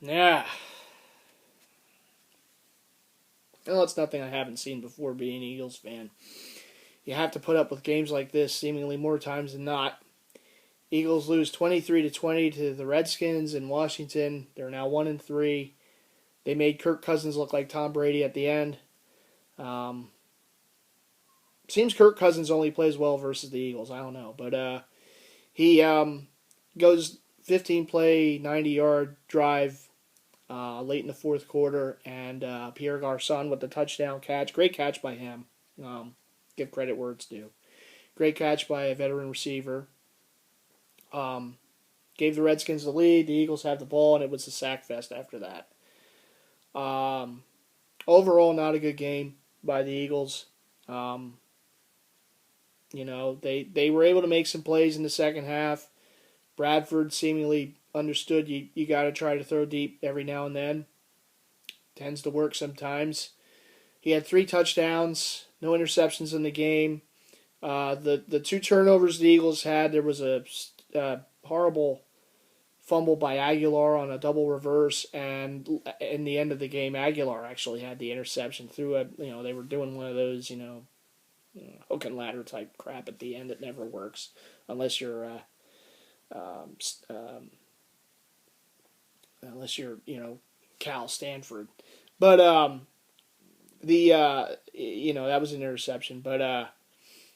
Yeah. Well, it's nothing I haven't seen before being an Eagles fan. You have to put up with games like this seemingly more times than not. Eagles lose 23-20 to the Redskins in Washington. They're now 1-3. They made Kirk Cousins look like Tom Brady at the end. Um, Seems Kirk Cousins only plays well versus the Eagles. I don't know, but he goes 15 play, 90-yard drive late in the fourth quarter, and Pierre Garçon with the touchdown catch. Great catch by him. Give credit where it's due. Great catch by a veteran receiver. Um, Gave the Redskins the lead. The Eagles have the ball, and it was a sack fest after that. Um, Overall, not a good game by the Eagles. Um, they were able to make some plays in the second half. Bradford seemingly understood you got to try to throw deep every now and then. Tends to work sometimes. He had 3 touchdowns, no interceptions in the game. The 2 turnovers the Eagles had, there was a horrible fumble by Aguilar on a double reverse, and in the end of the game, Aguilar actually had the interception through they were doing one of those, hook and ladder type crap at the end. It never works unless you're um, Cal Stanford. But that was an interception. But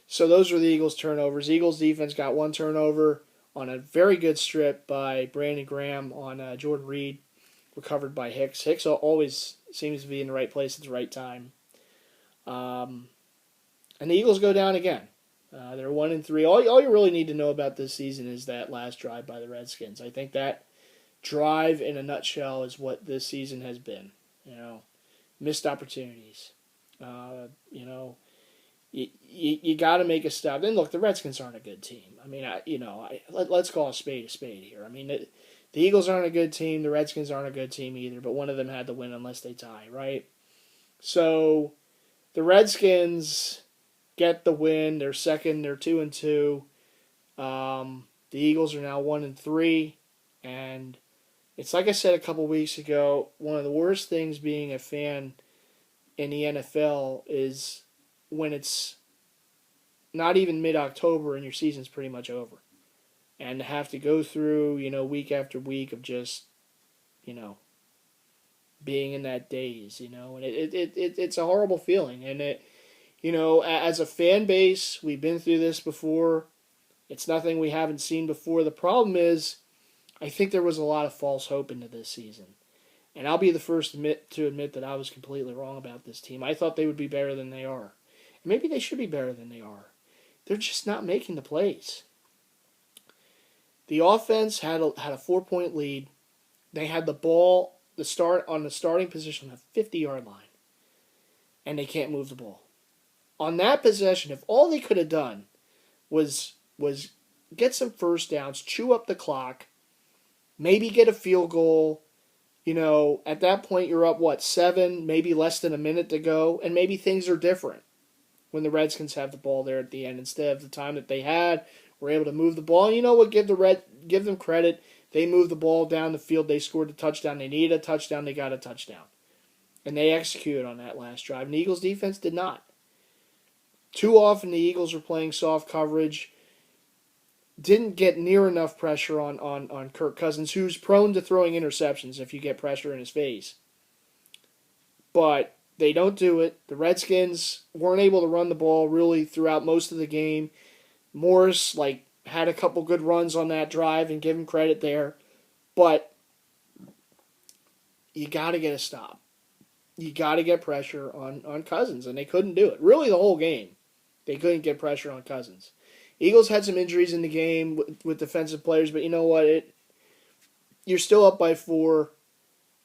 so those were the Eagles' turnovers. Eagles defense got 1 turnover on a very good strip by Brandon Graham on Jordan Reed, recovered by Hicks. Hicks always seems to be in the right place at the right time. And the Eagles go down again. They're 1-3. All you really need to know about this season is that last drive by the Redskins. I think that drive in a nutshell is what this season has been. Missed opportunities. You got to make a stop. And look, the Redskins aren't a good team. I mean, let's call a spade here. I mean, the Eagles aren't a good team. The Redskins aren't a good team either. But one of them had to win unless they tie, right? So the Redskins get the win. They're second. They're 2-2. The Eagles are now 1-3, and it's like I said a couple weeks ago. One of the worst things being a fan in the NFL is when it's not even mid-October and your season's pretty much over, and to have to go through week after week of just being in that daze, and it's a horrible feeling, and as a fan base, we've been through this before. It's nothing we haven't seen before. The problem is, I think there was a lot of false hope into this season. And I'll be the first to admit that I was completely wrong about this team. I thought they would be better than they are. And maybe they should be better than they are. They're just not making the plays. The offense had a 4-point lead. They had the ball on the starting position on the 50-yard line. And they can't move the ball. On that possession, if all they could have done was get some first downs, chew up the clock, maybe get a field goal. At that point you're up, 7, maybe less than a minute to go, and maybe things are different when the Redskins have the ball there at the end instead of the time that they had. We're able to move the ball. And you know what? Give them credit. They moved the ball down the field. They scored the touchdown. They needed a touchdown. They got a touchdown. And they executed on that last drive. And the Eagles defense did not. Too often the Eagles were playing soft coverage. Didn't get near enough pressure on Kirk Cousins, who's prone to throwing interceptions if you get pressure in his face. But they don't do it. The Redskins weren't able to run the ball really throughout most of the game. Morris had a couple good runs on that drive, and give him credit there. But you got to get a stop. You got to get pressure on Cousins, and they couldn't do it. Really the whole game, they couldn't get pressure on Cousins. Eagles had some injuries in the game with defensive players, but you know what? You're still up by 4,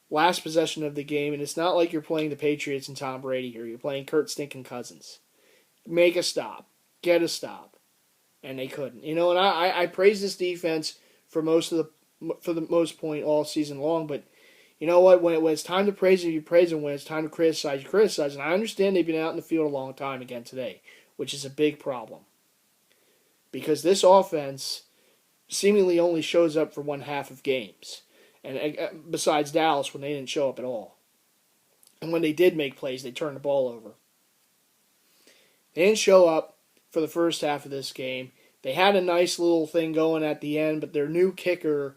last possession of the game, and it's not like you're playing the Patriots and Tom Brady here. You're playing Kurt Stinking Cousins. Make a stop. Get a stop. And they couldn't. And I praise this defense for the most point all season long, but you know what? When it's time to praise them, you praise them. When it's time to criticize, you criticize. And I understand they've been out in the field a long time again today, which is a big problem. Because this offense seemingly only shows up for one half of games. and besides Dallas when they didn't show up at all. And when they did make plays, they turned the ball over. They didn't show up for the first half of this game. They had a nice little thing going at the end, but their new kicker,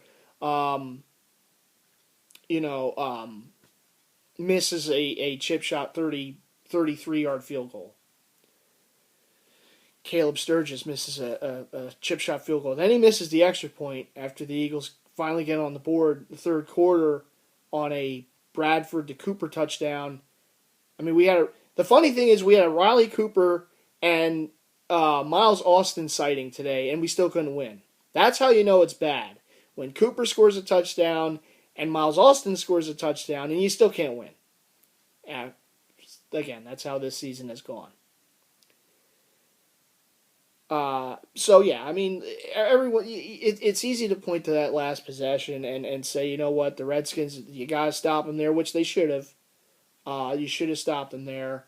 misses a chip shot 33-yard field goal. Caleb Sturgis misses a chip shot field goal. Then he misses the extra point after the Eagles finally get on the board the third quarter on a Bradford to Cooper touchdown. I mean, the funny thing is we had a Riley Cooper and Miles Austin sighting today, and we still couldn't win. That's how you know it's bad. When Cooper scores a touchdown and Miles Austin scores a touchdown, and you still can't win. Again, that's how this season has gone. So yeah, I mean, everyone. It's easy to point to that last possession and say, you know what, the Redskins, you gotta stop them there, which they should have. You should have stopped them there,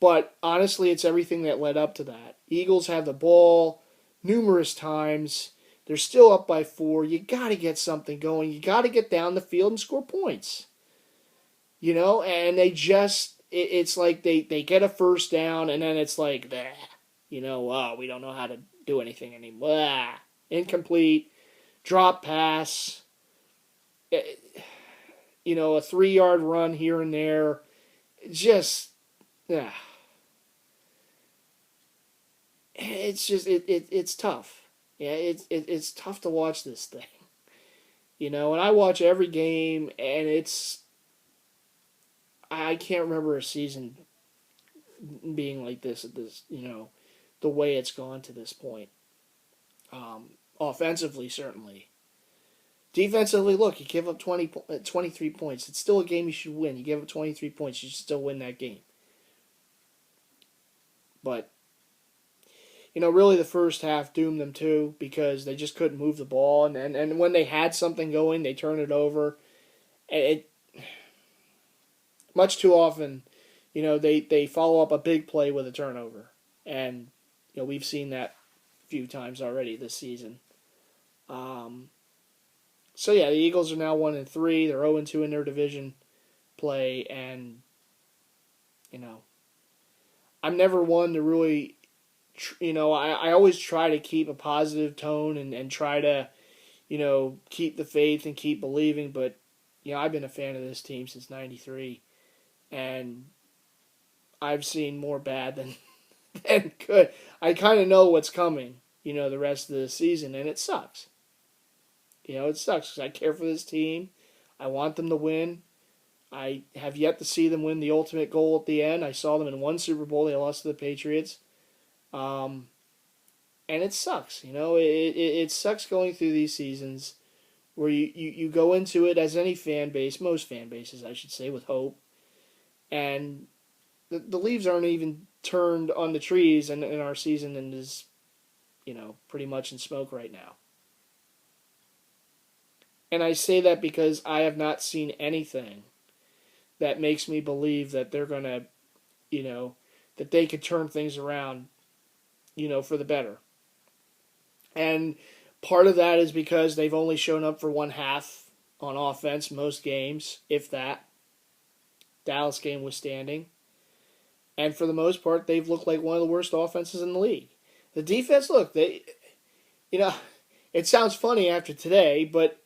but honestly, it's everything that led up to that. Eagles have the ball numerous times. They're still up by 4. You gotta get something going. You gotta get down the field and score points. You know, and they just, it's like they get a first down, and then it's like, bleh. We don't know how to do anything anymore. Blah. Incomplete, drop pass, a 3-yard run here and there. Just, it's just, it's tough. Yeah, it's tough to watch this thing. And I watch every game, and I can't remember a season being like this at this, the way it's gone to this point. Offensively, certainly. Defensively, look, you give up 23 points. It's still a game you should win. You give up 23 points, you should still win that game. But, really the first half doomed them too, because they just couldn't move the ball. And when they had something going, they turned it over. Much too often, they follow up a big play with a turnover. And we've seen that a few times already this season. So yeah, the Eagles are now 1-3. They're 0-2 in their division play, and I'm never one to really, I always try to keep a positive tone and try to, keep the faith and keep believing. But I've been a fan of this team since '93, and I've seen more bad than good. I kind of know what's coming, the rest of the season, and it sucks. It sucks because I care for this team. I want them to win. I have yet to see them win the ultimate goal at the end. I saw them in one Super Bowl. They lost to the Patriots. And it sucks. It sucks going through these seasons where you go into it as any fan base, most fan bases, I should say, with hope. And the leaves aren't even turned on the trees in our season, and is, pretty much in smoke right now. And I say that because I have not seen anything that makes me believe that they're going to, that they could turn things around, for the better. And part of that is because they've only shown up for one half on offense most games, if that. Dallas game withstanding. And for the most part, they've looked like one of the worst offenses in the league. The defense, look, it sounds funny after today, but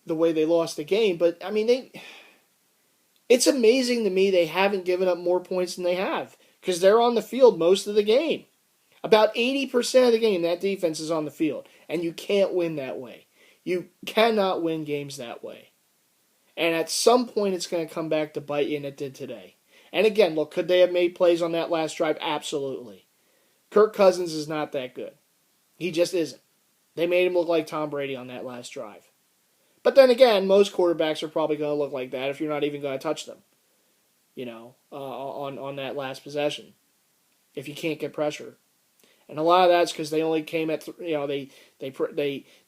the way they lost the game, but I mean, it's amazing to me they haven't given up more points than they have, because they're on the field most of the game. About 80% of the game, that defense is on the field, and you can't win that way. You cannot win games that way. And at some point, it's going to come back to bite you, and it did today. And again, look, could they have made plays on that last drive? Absolutely. Kirk Cousins is not that good. He just isn't. They made him look like Tom Brady on that last drive. But then again, most quarterbacks are probably going to look like that if you're not even going to touch them, on that last possession, if you can't get pressure. And a lot of that's because they only came at, they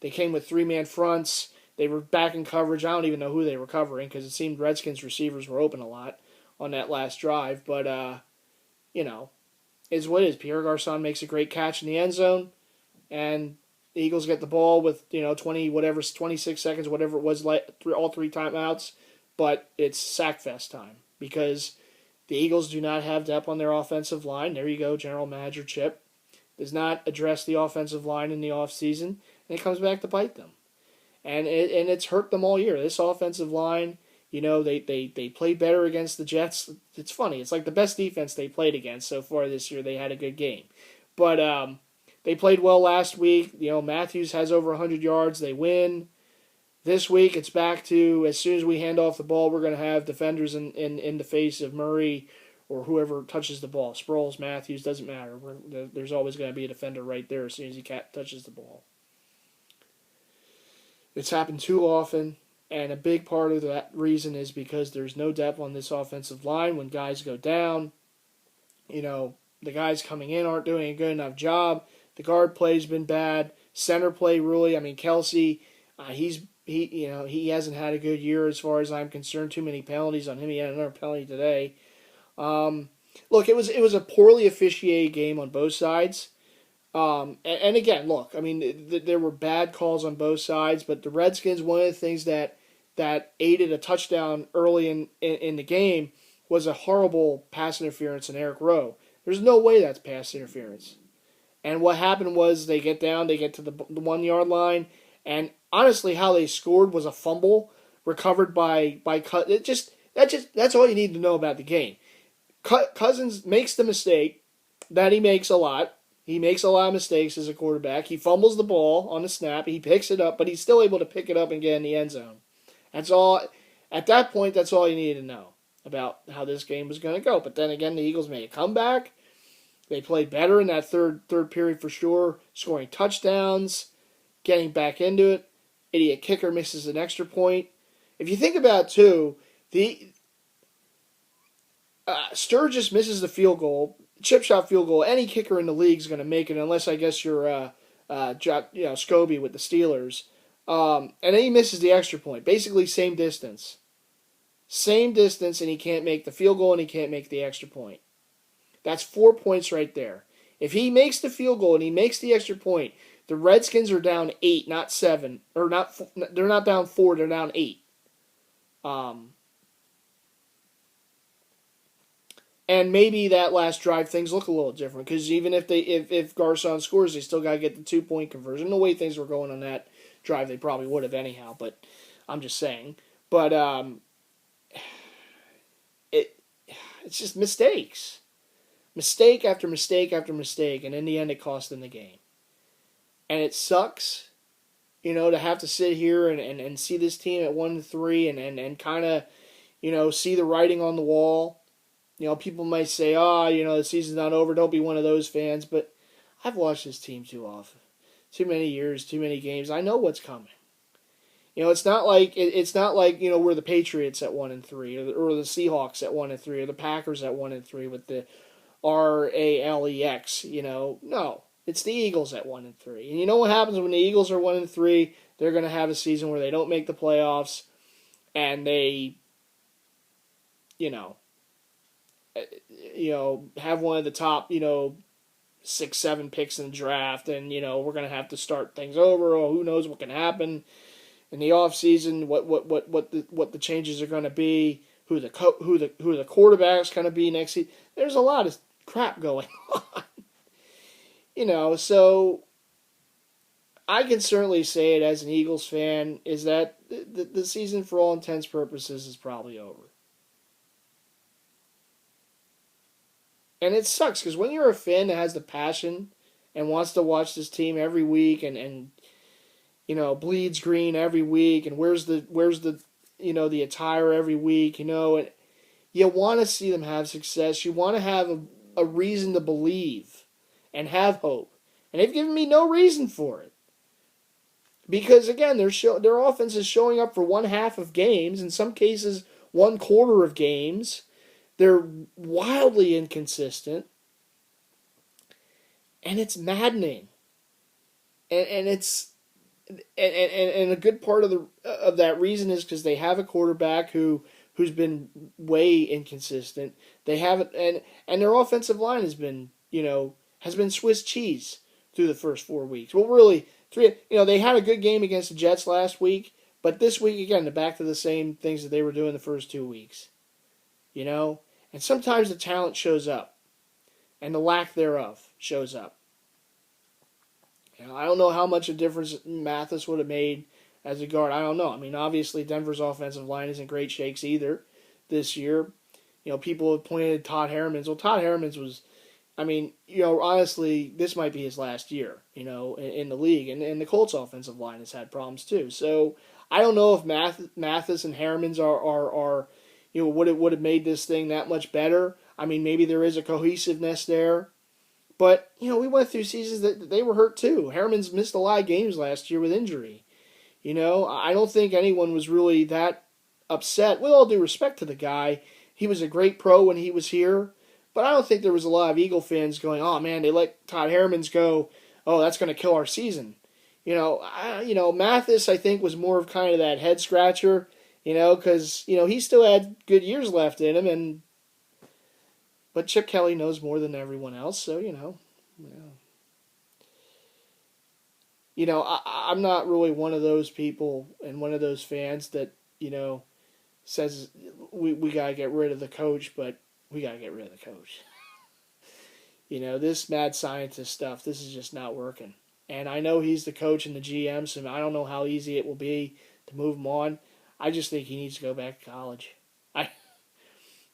came with 3-man fronts. They were back in coverage. I don't even know who they were covering, because it seemed Redskins receivers were open a lot on that last drive. But, is what it is. Pierre Garçon makes a great catch in the end zone, and the Eagles get the ball with 20 whatever 26 seconds whatever it was like all three timeouts, but it's sackfest time because the Eagles do not have depth on their offensive line. There you go, General Manager Chip does not address the offensive line in the offseason, and it comes back to bite them. And it's hurt them all year. This offensive line, they play better against the Jets. It's funny. It's like the best defense they played against so far this year. They had a good game. But they played well last week. Matthews has over 100 yards. They win. This week, it's back to as soon as we hand off the ball, we're going to have defenders in the face of Murray or whoever touches the ball. Sproles, Matthews, doesn't matter. There's always going to be a defender right there as soon as he touches the ball. It's happened too often, and a big part of that reason is because there's no depth on this offensive line. When guys go down, the guys coming in aren't doing a good enough job. The guard play's been bad. Center play really. Kelsey, he hasn't had a good year as far as I'm concerned. Too many penalties on him. He had another penalty today. Look, it was a poorly officiated game on both sides. And again, look, there were bad calls on both sides, but the Redskins, one of the things that aided a touchdown early in the game was a horrible pass interference in Eric Rowe. There's no way that's pass interference. And what happened was they get to the 1 yard line, and honestly, how they scored was a fumble recovered by that's all you need to know about the game. Cousins makes the mistake that he makes a lot. He makes a lot of mistakes as a quarterback. He fumbles the ball on the snap. He picks it up, but he's still able to pick it up and get in the end zone. That's all. At that point, that's all you needed to know about how this game was going to go. But then again, the Eagles made a comeback. They played better in that third period for sure, scoring touchdowns, getting back into it. Idiot kicker misses an extra point. If you think about it, too, Sturgis misses the field goal, chip shot field goal. Any kicker in the league is going to make it, unless I guess you're Scobie with the Steelers. And then he misses the extra point. Basically, same distance. And he can't make the field goal and he can't make the extra point. That's 4 points right there. If he makes the field goal and he makes the extra point, the Redskins are down 8, not 7, or not. They're not down 4. They're down 8. And maybe that last drive things look a little different because even if Garcon scores, they still got to get the 2-point conversion. The way things were going on that drive, they probably would have anyhow. But I'm just saying. But it's just mistakes. Mistake after mistake after mistake, and in the end it cost them the game. And it sucks, to have to sit here and see this team at 1-3 and kind of, see the writing on the wall. People might say, the season's not over, don't be one of those fans, but I've watched this team too often. Too many years, too many games. I know what's coming. It's not like we're the Patriots at 1-3 or the Seahawks at 1-3 or the Packers at 1-3 with the RALEX, No, it's the Eagles at 1-3. And you know what happens when the Eagles are 1-3? They're going to have a season where they don't make the playoffs and they, have one of the top, 6-7 picks in the draft, and we're going to have to start things over. Or who knows what can happen in the off season? What the changes are going to be? Who the quarterback's going to be next season? There's a lot of crap going on. So I can certainly say it as an Eagles fan is that the season, for all intents and purposes, is probably over. And it sucks because when you're a fan that has the passion and wants to watch this team every week and bleeds green every week and wears the the attire every week, and you want to see them have success. You want to have a reason to believe and have hope. And they've given me no reason for it. Because again, their offense is showing up for one half of games, in some cases 1/4 of games. They're wildly inconsistent, and it's maddening. And it's and a good part of that reason is because they have a quarterback who's been way inconsistent. They have and their offensive line has been Swiss cheese through the first 4 weeks. Well, really, They had a good game against the Jets last week, but this week again, they're back to the same things that they were doing the first 2 weeks. And sometimes the talent shows up, and the lack thereof shows up. I don't know how much a difference Mathis would have made as a guard. I don't know. I mean, obviously Denver's offensive line isn't great shakes either this year. People have pointed at Todd Herremans. Well, Todd Herremans was, honestly, this might be his last year, in the league. And the Colts offensive line has had problems too. So I don't know if Mathis and Herremans are would have made this thing that much better. I mean, maybe there is a cohesiveness there. But, we went through seasons that they were hurt too. Herremans missed a lot of games last year with injury. I don't think anyone was really that upset. With all due respect to the guy, he was a great pro when he was here. But I don't think there was a lot of Eagle fans going, oh man, they let Todd Herremans go. Oh, that's going to kill our season. Mathis, I think, was more of kind of that head scratcher, because, he still had good years left in him. But Chip Kelly knows more than everyone else, so, I'm not really one of those people and one of those fans that, says we got to get rid of the coach, but we got to get rid of the coach. This mad scientist stuff, this is just not working. And I know he's the coach and the GM, so I don't know how easy it will be to move him on. I just think he needs to go back to college.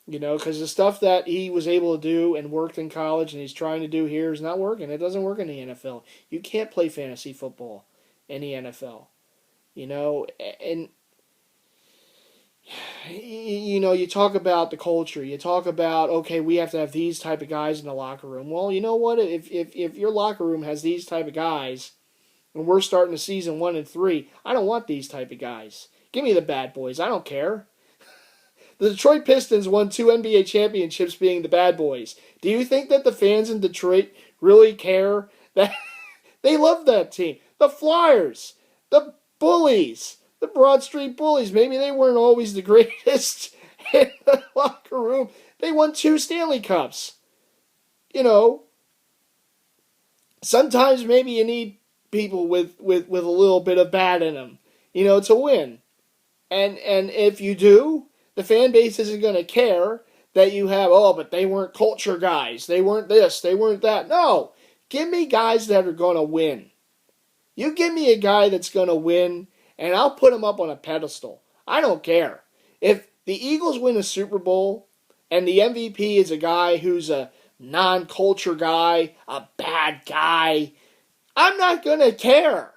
Because the stuff that he was able to do and worked in college and he's trying to do here is not working. It doesn't work in the NFL. You can't play fantasy football in the NFL. And you talk about the culture. You talk about, okay, we have to have these type of guys in the locker room. Well, you know what? If your locker room has these type of guys and we're starting the season 1-3, I don't want these type of guys. Give me the bad boys. I don't care. The Detroit Pistons won 2 NBA championships being the bad boys. Do you think that the fans in Detroit really care? That they love that team. The Flyers, the Bullies, the Broad Street Bullies. Maybe they weren't always the greatest in the locker room. They won 2 Stanley Cups. Sometimes maybe you need people with a little bit of bad in them, to win. And if you do, the fan base isn't going to care that you have, but they weren't culture guys. They weren't this. They weren't that. No. Give me guys that are going to win. You give me a guy that's going to win, and I'll put him up on a pedestal. I don't care. If the Eagles win a Super Bowl and the MVP is a guy who's a non-culture guy, a bad guy, I'm not going to care.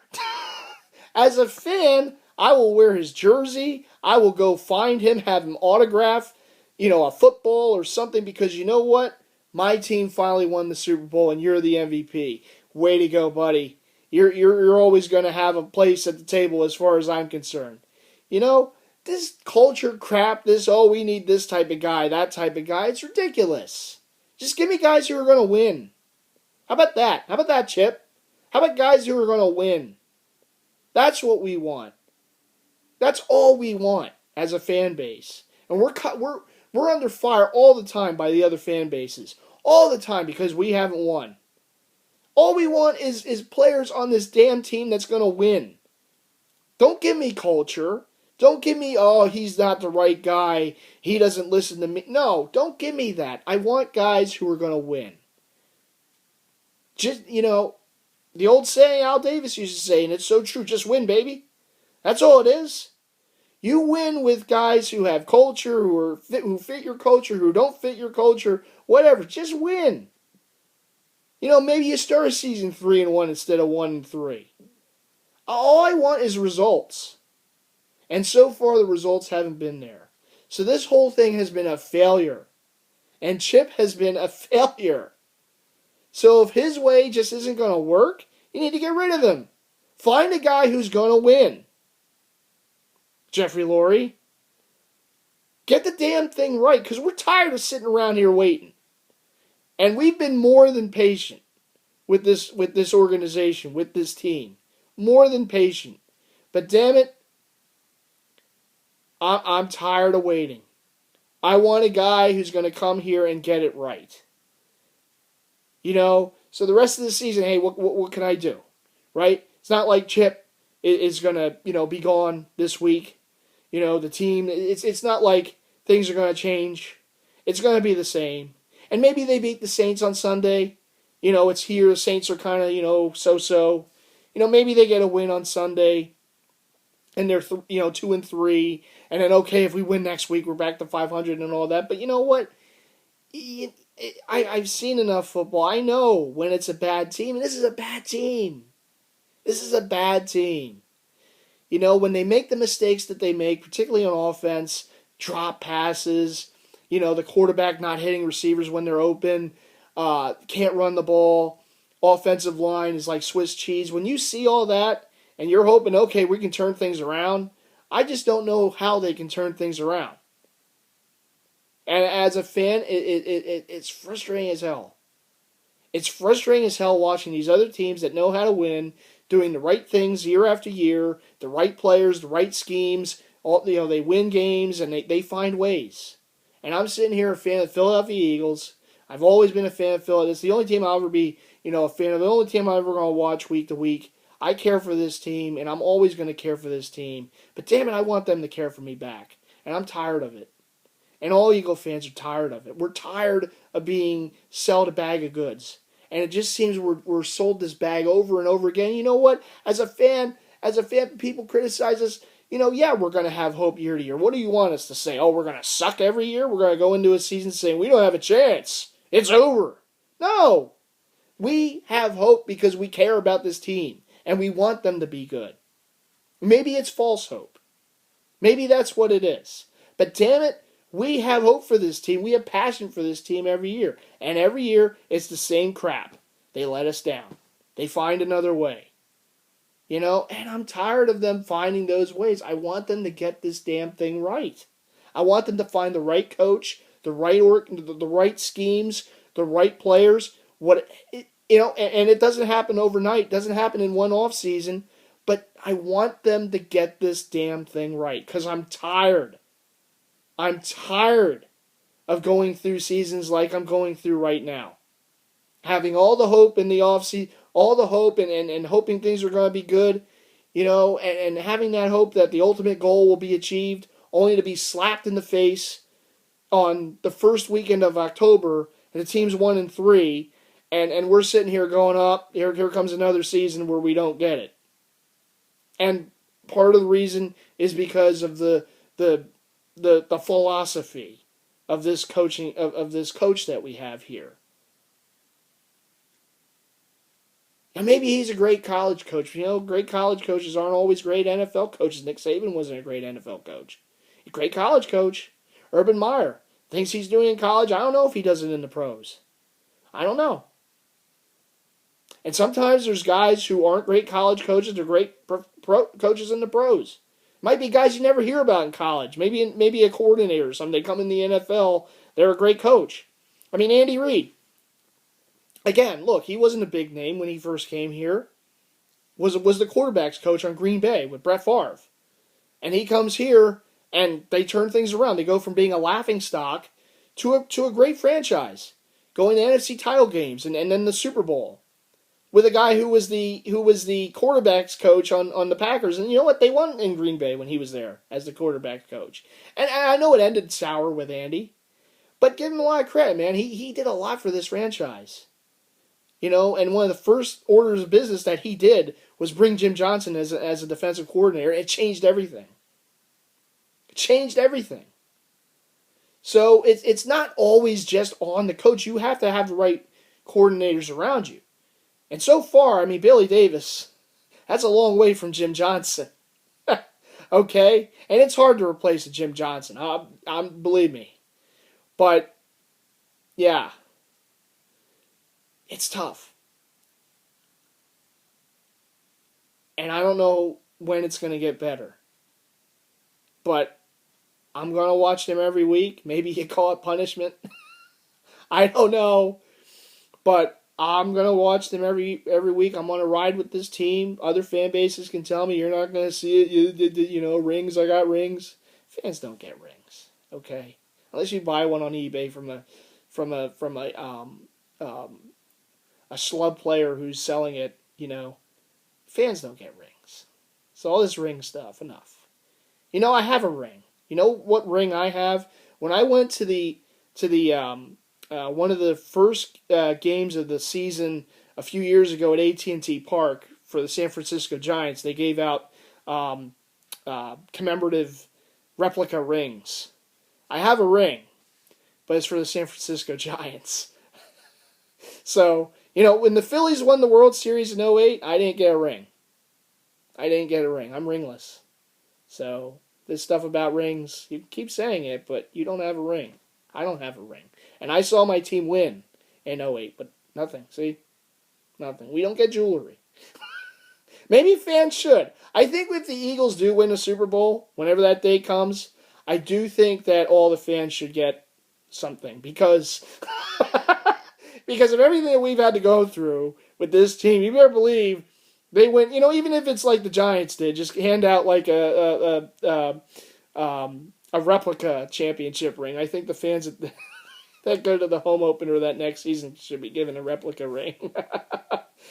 As a fan, I will wear his jersey. I will go find him, have him autograph, a football or something, because you know what? My team finally won the Super Bowl and you're the MVP. Way to go, buddy. You're always going to have a place at the table as far as I'm concerned. This culture crap, we need this type of guy, that type of guy, it's ridiculous. Just give me guys who are going to win. How about that? How about that, Chip? How about guys who are going to win? That's what we want. That's all we want as a fan base. And we're under fire all the time by the other fan bases. All the time because we haven't won. All we want is players on this damn team that's going to win. Don't give me culture. Don't give me, he's not the right guy. He doesn't listen to me. No, don't give me that. I want guys who are going to win. Just, the old saying Al Davis used to say, and it's so true, just win, baby. That's all it is. You win with guys who have culture, who fit your culture, who don't fit your culture, whatever. Just win. Maybe you start a season 3-1 instead of 1-3. All I want is results. And so far the results haven't been there. So this whole thing has been a failure. And Chip has been a failure. So if his way just isn't going to work, you need to get rid of him. Find a guy who's going to win. Jeffrey Lurie, get the damn thing right, because we're tired of sitting around here waiting. And we've been more than patient with this organization, with this team. More than patient. But damn it, I'm tired of waiting. I want a guy who's going to come here and get it right. So the rest of the season, hey, what can I do? Right? It's not like Chip is going to, be gone this week. The team, it's not like things are going to change. It's going to be the same. And maybe they beat the Saints on Sunday. It's here. The Saints are kind of, so-so. Maybe they get a win on Sunday. And they're, 2-3. And then, okay, if we win next week, we're back to 500 and all that. But you know what? I've seen enough football. I know when it's a bad team. And this is a bad team. This is a bad team. When they make the mistakes that they make, particularly on offense, drop passes, the quarterback not hitting receivers when they're open, can't run the ball, offensive line is like Swiss cheese. When you see all that and you're hoping, okay, we can turn things around, I just don't know how they can turn things around. And as a fan, it's frustrating as hell. It's frustrating as hell watching these other teams that know how to win, doing the right things year after year, the right players, the right schemes. They win games and they find ways. And I'm sitting here a fan of the Philadelphia Eagles. I've always been a fan of Philadelphia. It's the only team I'll ever be, a fan of. The only team I'm ever going to watch week to week. I care for this team, and I'm always going to care for this team. But damn it, I want them to care for me back. And I'm tired of it. And all Eagle fans are tired of it. We're tired of being sold a bag of goods. And it just seems we're sold this bag over and over again. You know what? As a fan, people criticize us. Yeah, we're going to have hope year to year. What do you want us to say? Oh, we're going to suck every year? We're going to go into a season saying we don't have a chance. It's over. No. We have hope because we care about this team. And we want them to be good. Maybe it's false hope. Maybe that's what it is. But damn it, we have hope for this team. We have passion for this team every year. And every year, it's the same crap. They let us down. They find another way. And I'm tired of them finding those ways. I want them to get this damn thing right. I want them to find the right coach, the right schemes, the right players. And it doesn't happen overnight. It doesn't happen in one off season. But I want them to get this damn thing right because I'm tired. I'm tired of going through seasons like I'm going through right now. Having all the hope in the offseason, all the hope and hoping things are going to be good, and having that hope that the ultimate goal will be achieved, only to be slapped in the face on the first weekend of October, and the team's 1-3, and we're sitting here going up, here comes another season where we don't get it. And part of the reason is because of the philosophy of this coaching of this coach that we have here. And maybe he's a great college coach. Great college coaches aren't always great NFL coaches. Nick Saban wasn't a great NFL coach. A great college coach. Urban Meyer thinks he's doing it in college. I don't know if he does it in the pros. I don't know. And sometimes there's guys who aren't great college coaches. They're great pro coaches in the pros. Might be guys you never hear about in college. Maybe a coordinator or something. They come in the NFL. They're a great coach. Andy Reid. Again, look, he wasn't a big name when he first came here. Was the quarterback's coach on Green Bay with Brett Favre. And he comes here and they turn things around. They go from being a laughingstock to a great franchise. Going to NFC title games and then the Super Bowl. With a guy who was the quarterback's coach on the Packers. And you know what? They won in Green Bay when he was there as the quarterback coach. And I know it ended sour with Andy. But give him a lot of credit, man. He did a lot for this franchise. And one of the first orders of business that he did was bring Jim Johnson as a defensive coordinator. It changed everything. It changed everything. So it's not always just on the coach. You have to have the right coordinators around you. And so far, Billy Davis, that's a long way from Jim Johnson. Okay? And it's hard to replace a Jim Johnson. Believe me. But, yeah. It's tough. And I don't know when it's going to get better. But I'm going to watch them every week. Maybe you call it punishment. I don't know. But I'm going to watch them every week. I'm on a ride with this team. Other fan bases can tell me you're not going to see it. Rings, I got rings. Fans don't get rings, okay? Unless you buy one on eBay from a schlub player who's selling it, fans don't get rings. So all this ring stuff, enough. You know, I have a ring. You know what ring I have? When I went to the one of the first games of the season a few years ago at AT&T Park for the San Francisco Giants, they gave out commemorative replica rings. I have a ring, but it's for the San Francisco Giants. So, you know, when the Phillies won the World Series in '08, I didn't get a ring. I'm ringless. So, this stuff about rings, you keep saying it, but you don't have a ring. I don't have a ring. And I saw my team win in '08, but nothing. See? Nothing. We don't get jewelry. Maybe fans should. I think if the Eagles do win a Super Bowl, whenever that day comes, I do think that all the fans should get something. Because of everything that we've had to go through with this team, you better believe they win. You know, even if it's like the Giants did, just hand out like a replica championship ring. I think the fans that go to the home opener that next season should be given a replica ring.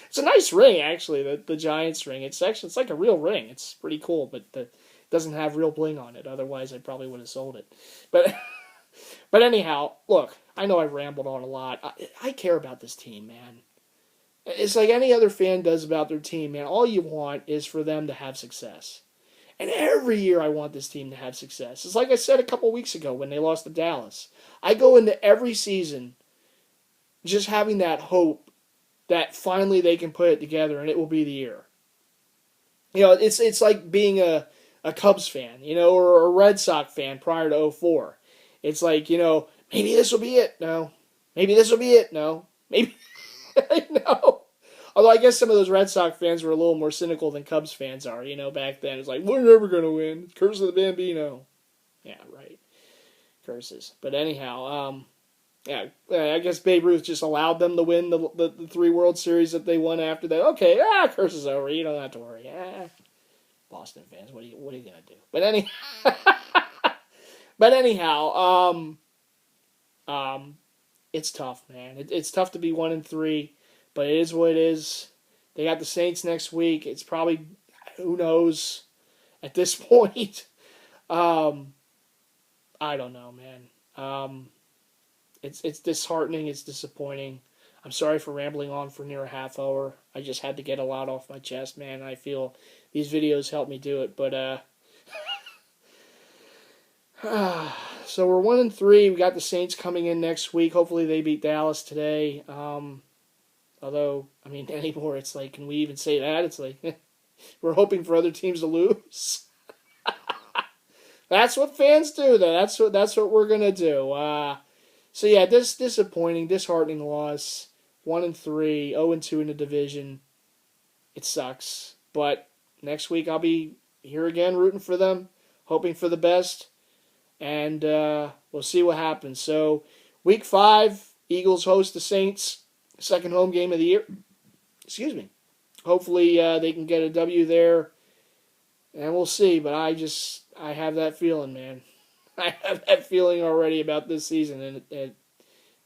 It's a nice ring, actually, the Giants ring. It's like a real ring. It's pretty cool, but it doesn't have real bling on it. Otherwise, I probably would have sold it. But anyhow, look, I know I've rambled on a lot. I care about this team, man. It's like any other fan does about their team, man. All you want is for them to have success. And every year I want this team to have success. It's like I said a couple weeks ago when they lost to Dallas. I go into every season just having that hope that finally they can put it together and it will be the year. You know, it's like being a Cubs fan, you know, or a Red Sox fan prior to '04. It's like, you know, maybe this will be it. No. Maybe this will be it. No. Maybe. No. Although I guess some of those Red Sox fans were a little more cynical than Cubs fans are, you know, back then. It's like, we're never going to win. Curse of the Bambino. Yeah, right. Curses. But anyhow, yeah, I guess Babe Ruth just allowed them to win the 3 World Series that they won after that. Okay, curse is over. You don't have to worry. Boston fans, what are you going to do? But anyhow, it's tough, man. It's tough to be 1-3, but it is what it is. They got the Saints next week. It's probably, who knows at this point. I don't know, man. It's disheartening. It's disappointing. I'm sorry for rambling on for near a half hour. I just had to get a lot off my chest, man. I feel these videos help me do it. But so we're 1-3. We got the Saints coming in next week. Hopefully they beat Dallas today. Although, I mean, anymore, it's like, can we even say that? It's like, we're hoping for other teams to lose. That's what fans do, though. That's what we're gonna do. So yeah, this disappointing, disheartening loss. 1-3, 0-2 in the division. It sucks, but next week I'll be here again, rooting for them, hoping for the best, and we'll see what happens. So, week 5, Eagles host the Saints, second home game of the year. Excuse me. Hopefully they can get a W there, and we'll see. But I have that feeling, man. I have that feeling already about this season, and it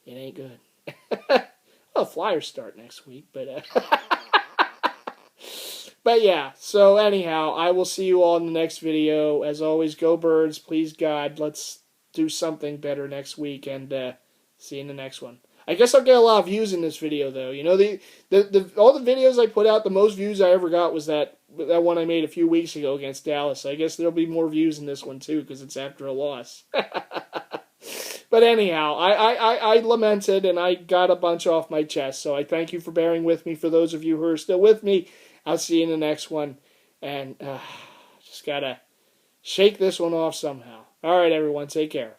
ain't good. Well, Flyers start next week, but but yeah. So anyhow, I will see you all in the next video. As always, go Birds, please God. Let's do something better next week, and see you in the next one. I guess I'll get a lot of views in this video, though. You know, the all the videos I put out, the most views I ever got was that one I made a few weeks ago against Dallas. So I guess there'll be more views in this one, too, because it's after a loss. But anyhow, I lamented, and I got a bunch off my chest. So I thank you for bearing with me. For those of you who are still with me, I'll see you in the next one. And just got to shake this one off somehow. All right, everyone, take care.